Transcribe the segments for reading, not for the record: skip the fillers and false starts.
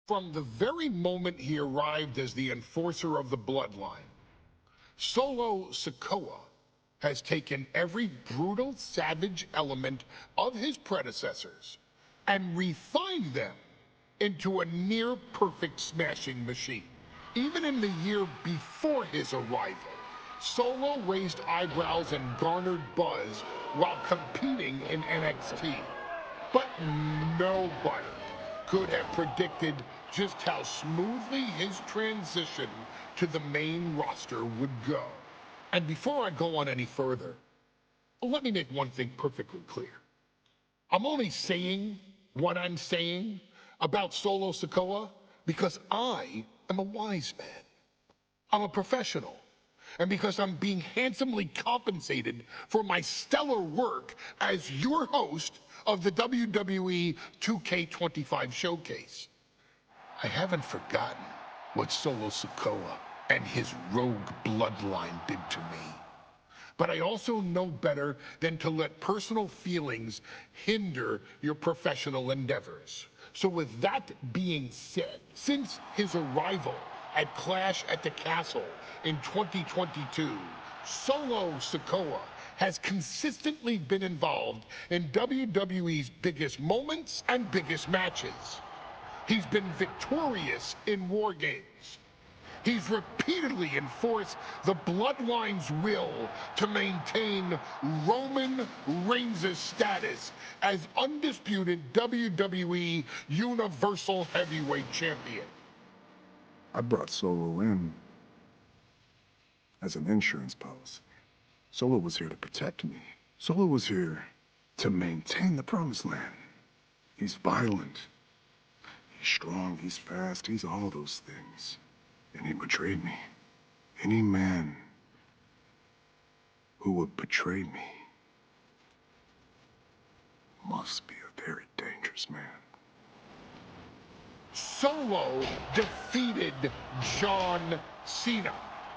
From the very moment he arrived as the enforcer of the bloodline, Solo Sikoa has taken every brutal, savage element of his predecessors and refined them into a near-perfect smashing machine. Even in the year before his arrival, Solo raised eyebrows and garnered buzz while competing in NXT. But nobody could have predicted just how smoothly his transition to the main roster would go. And before I go on any further, let me make one thing perfectly clear. I'm only saying what I'm saying about Solo Sikoa because I am a wise man. I'm a professional. And because I'm being handsomely compensated for my stellar work as your host of the WWE 2K25 showcase. I haven't forgotten what Solo Sikoa and his rogue bloodline did to me. But I also know better than to let personal feelings hinder your professional endeavors. So with that being said, since his arrival at Clash at the Castle in 2022, Solo Sikoa has consistently been involved in WWE's biggest moments and biggest matches. He's been victorious in War Games. He's repeatedly enforced the Bloodline's will to maintain Roman Reigns' status as undisputed WWE Universal Heavyweight Champion. I brought Solo in as an insurance policy. Solo was here to protect me. Solo was here to maintain the promised land. He's violent. He's strong, he's fast, he's all those things. And he betrayed me. Any man who would betray me must be a very dangerous man. Solo defeated John Cena.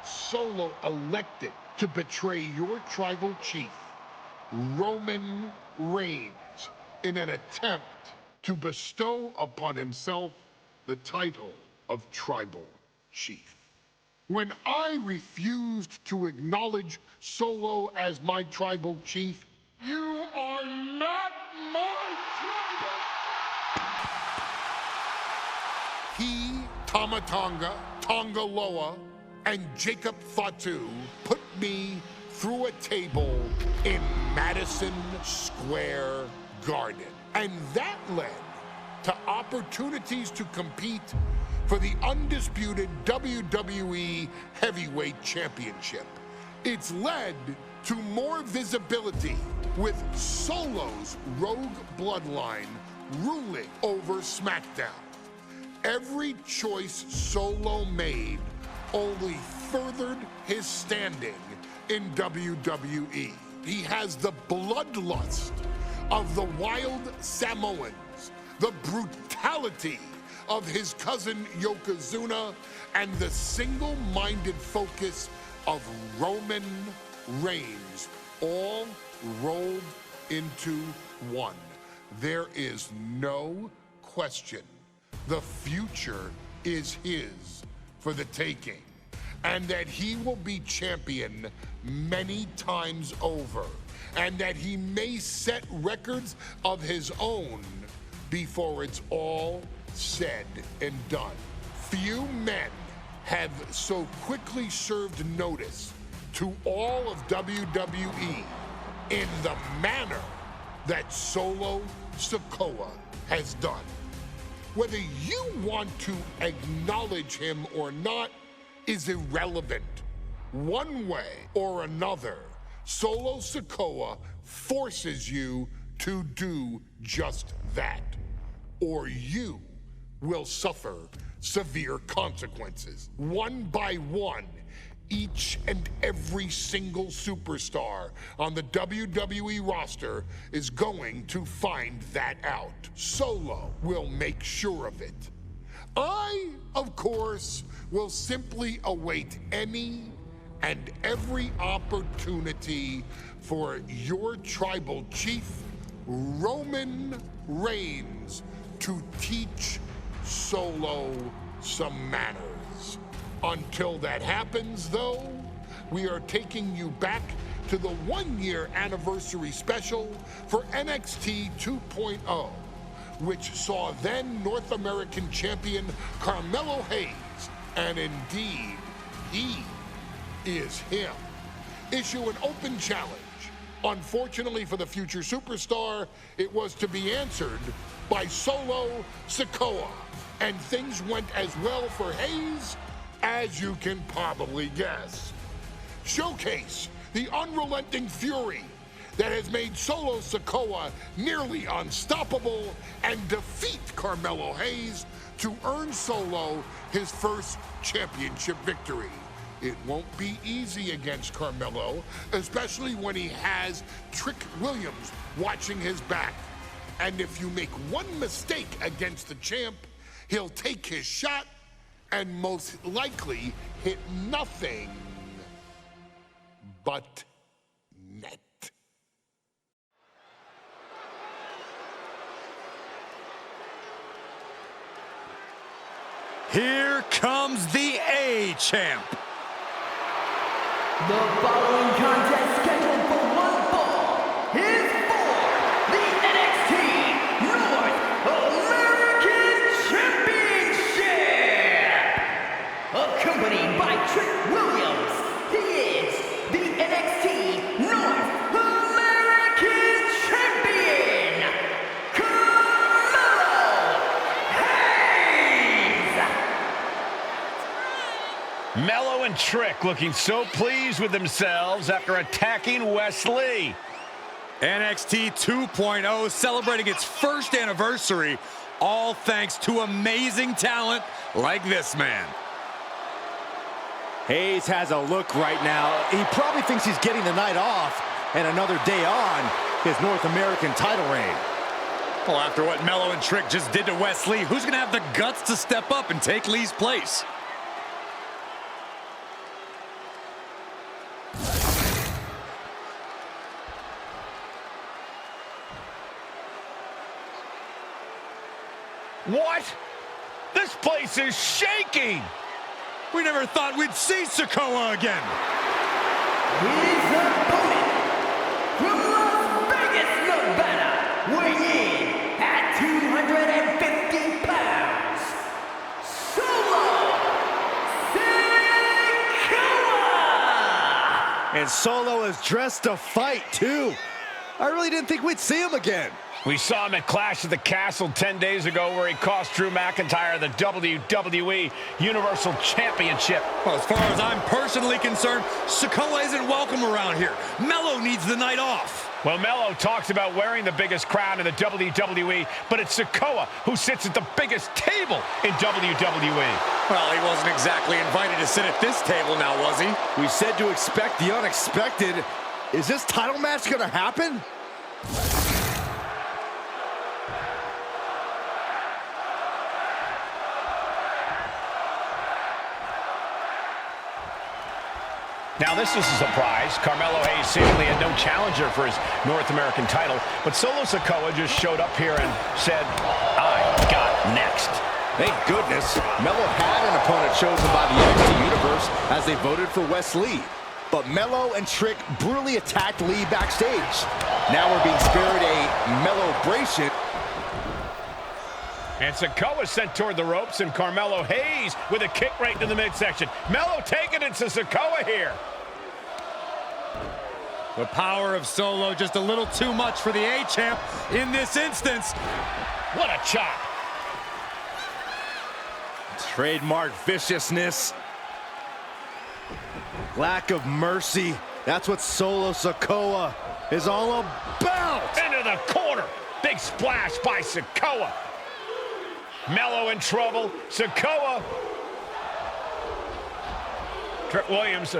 Solo elected to betray your tribal chief, Roman Reigns, in an attempt to bestow upon himself the title of tribal chief. When I refused to acknowledge Solo as my tribal chief, you are not my tribal. He, Tamatanga, Tongaloa, and Jacob Fatu put me through a table in Madison Square Garden. And that led to opportunities to compete for the undisputed WWE Heavyweight Championship. It's led to more visibility with Solo's rogue bloodline ruling over SmackDown. Every choice Solo made only furthered his standing in WWE. He has the bloodlust of the wild Samoans, the brutality of his cousin Yokozuna, and the single-minded focus of Roman Reigns, all rolled into one. There is no question the future is his for the taking, and that he will be champion many times over, and that he may set records of his own before it's all said and done. Few men have so quickly served notice to all of WWE in the manner that Solo Sikoa has done. Whether you want to acknowledge him or not is irrelevant. One way or another, Solo Sikoa forces you to do just that, or you will suffer severe consequences. One by one, each and every single superstar on the WWE roster is going to find that out. Solo will make sure of it. I, of course, will simply await any and every opportunity for your tribal chief, Roman Reigns, to teach Solo some manners. Until that happens, though, we are taking you back to the one-year anniversary special for NXT 2.0, which saw then North American champion Carmelo Hayes, and indeed, he is him, issue an open challenge. Unfortunately for the future superstar, it was to be answered by Solo Sikoa, and things went as well for Hayes as you can probably guess. Showcase the unrelenting fury that has made Solo Sikoa nearly unstoppable and defeat Carmelo Hayes to earn Solo his first championship victory. It won't be easy against Carmelo, especially when he has Trick Williams watching his back. And if you make one mistake against the champ, he'll take his shot and most likely hit nothing but net. Here comes the A-Champ. The following contest scheduled for one fall is for the NXT North American Championship. Accompanied by Trick Williams, he is the NXT North American Champion, Carmelo Hayes. Melo and Trick looking so pleased with themselves after attacking Wesley. NXT 2.0 celebrating its first anniversary, all thanks to amazing talent like this man. Hayes has a look right now. He probably thinks he's getting the night off and another day on his North American title reign. Well, after what Melo and Trick just did to Wesley, who's going to have the guts to step up and take Lee's place? What? This place is shaking! We never thought we'd see Sikoa again. His opponent from Las Vegas, Nevada, weighing in at 250 pounds, Solo Sikoa! And Solo is dressed to fight, too. I really didn't think we'd see him again. We saw him at Clash at the Castle 10 days ago where he cost Drew McIntyre the WWE Universal Championship. Well, as far as I'm personally concerned, Sikoa isn't welcome around here. Melo needs the night off. Well, Melo talks about wearing the biggest crown in the WWE, but it's Sikoa who sits at the biggest table in WWE. Well, he wasn't exactly invited to sit at this table now, was he? We said to expect the unexpected. Is this title match going to happen? Now, this is a surprise. Carmelo Hayes seemingly had no challenger for his North American title, but Solo Sikoa just showed up here and said, I got next. Thank goodness. Melo had an opponent chosen by the NXT Universe as they voted for Wes Lee. But Melo and Trick brutally attacked Lee backstage. Now we're being spared a Melo-bration. And Sikoa sent toward the ropes, and Carmelo Hayes with a kick right to the midsection. Melo taking it to Sikoa here. The power of Solo just a little too much for the A-Champ in this instance. What a chop. Trademark viciousness. Lack of mercy. That's what Solo Sikoa is all about. Into the corner. Big splash by Sikoa. Melo in trouble. Sikoa. Trick Williams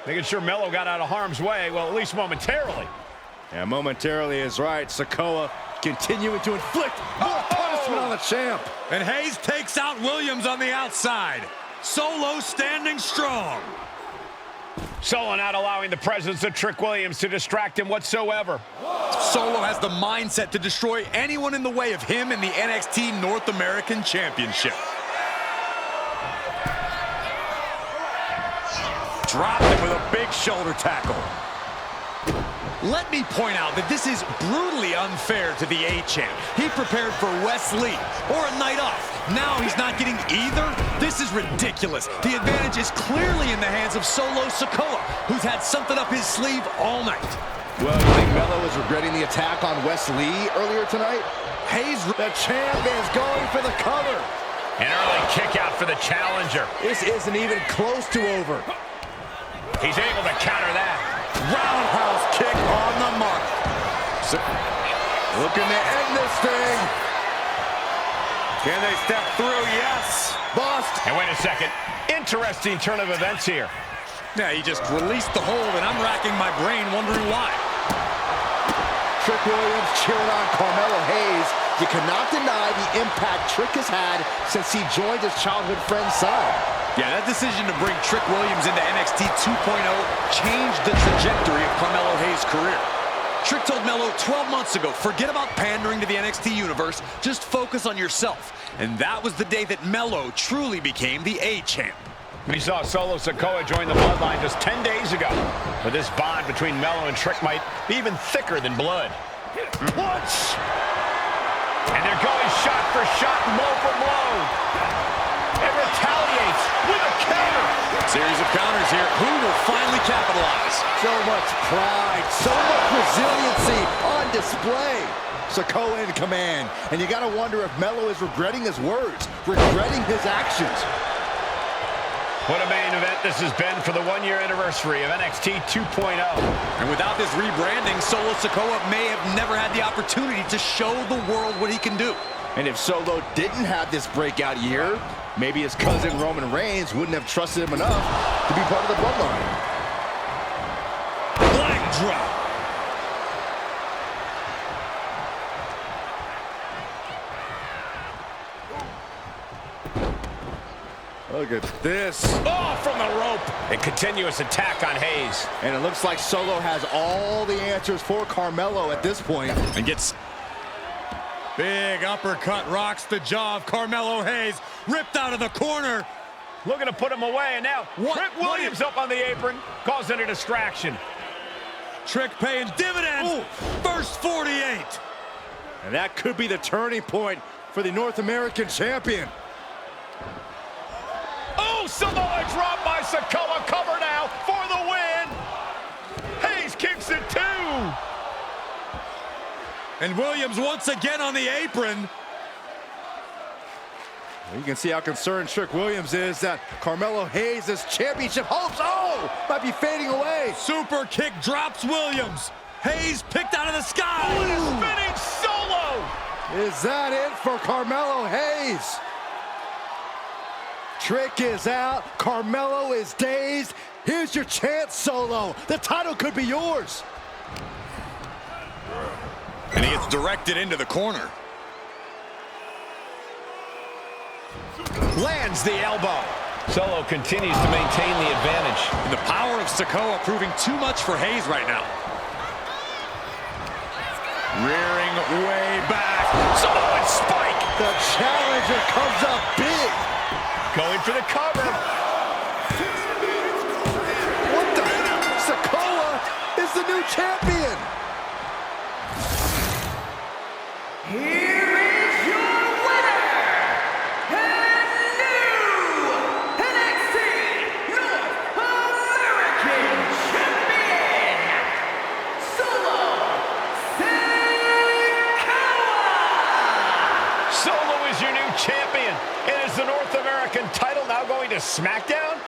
making sure Melo got out of harm's way. Well, at least momentarily. Yeah, momentarily is right. Sikoa continuing to inflict more punishment on the champ. And Hayes takes out Williams on the outside. Solo standing strong. Solo not allowing the presence of Trick Williams to distract him whatsoever. Solo has the mindset to destroy anyone in the way of him in the NXT North American Championship. Dropped him with a big shoulder tackle. Let me point out that this is brutally unfair to the A-Champ. He prepared for Wesley or a night off. Now he's not getting either? This is ridiculous. The advantage is clearly in the hands of Solo Sikoa, who's had something up his sleeve all night. Well, you think Melo is regretting the attack on Wesley earlier tonight? Hayes, The champ is going for the cover. An early kick out for the challenger. This isn't even close to over. He's able to counter that. roundhouse kick on the mark. Looking to end this thing. Can they step through? Yes. Bust. And wait a second. Interesting turn of events here. Yeah, he just released the hold, and I'm racking my brain wondering why. Trick Williams cheering on Carmelo Hayes. You cannot deny the impact Trick has had since he joined his childhood friend's side. Yeah, that decision to bring Trick Williams into NXT 2.0 changed the trajectory of Carmelo Hayes' career. Trick told Melo 12 months ago, forget about pandering to the NXT universe, just focus on yourself. And that was the day that Melo truly became the A-Champ. We saw Solo Sikoa join the bloodline just 10 days ago. But this bond between Melo and Trick might be even thicker than blood. Punch! And they're going shot for shot, blow for blow. And retaliates with a counter. Series of counters here. Who will finally capitalize? So much pride, so much resiliency on display. Sikoa in command. And you gotta wonder if Melo is regretting his words, regretting his actions. What a main event this has been for the one-year anniversary of NXT 2.0. And without this rebranding, Solo Sikoa may have never had the opportunity to show the world what he can do. And if Solo didn't have this breakout year, maybe his cousin Roman Reigns wouldn't have trusted him enough to be part of the bloodline. Leg drop. Look at this. Oh, from the rope. A continuous attack on Hayes. And it looks like Solo has all the answers for Carmelo at this point. And gets big uppercut, rocks the jaw of Carmelo Hayes, ripped out of the corner. Looking to put him away, and now What? Trick Williams up on the apron, causing a distraction. Trick paying dividends. Ooh. First 48. And that could be the turning point for the North American champion. Oh, Samoa drop by Sikoa, cover now for the win. Hayes kicks it too. And Williams once again on the apron. You can see how concerned Trick Williams is that Carmelo Hayes' championship hopes, might be fading away. Super kick drops Williams. Hayes picked out of the sky. Spinning Solo. Is that it for Carmelo Hayes? Trick is out. Carmelo is dazed. Here's your chance, Solo. The title could be yours. And he gets directed into the corner. Lands the elbow. Solo continues to maintain the advantage. And the power of Sikoa proving too much for Hayes right now. Rearing way back. Samoan spike. The challenger comes up big. Going for the cover. What the? Sikoa is the new champion. Here is your winner, and new NXT North American Champion, Solo Sikoa! Solo is your new champion. And is the North American title now going to SmackDown?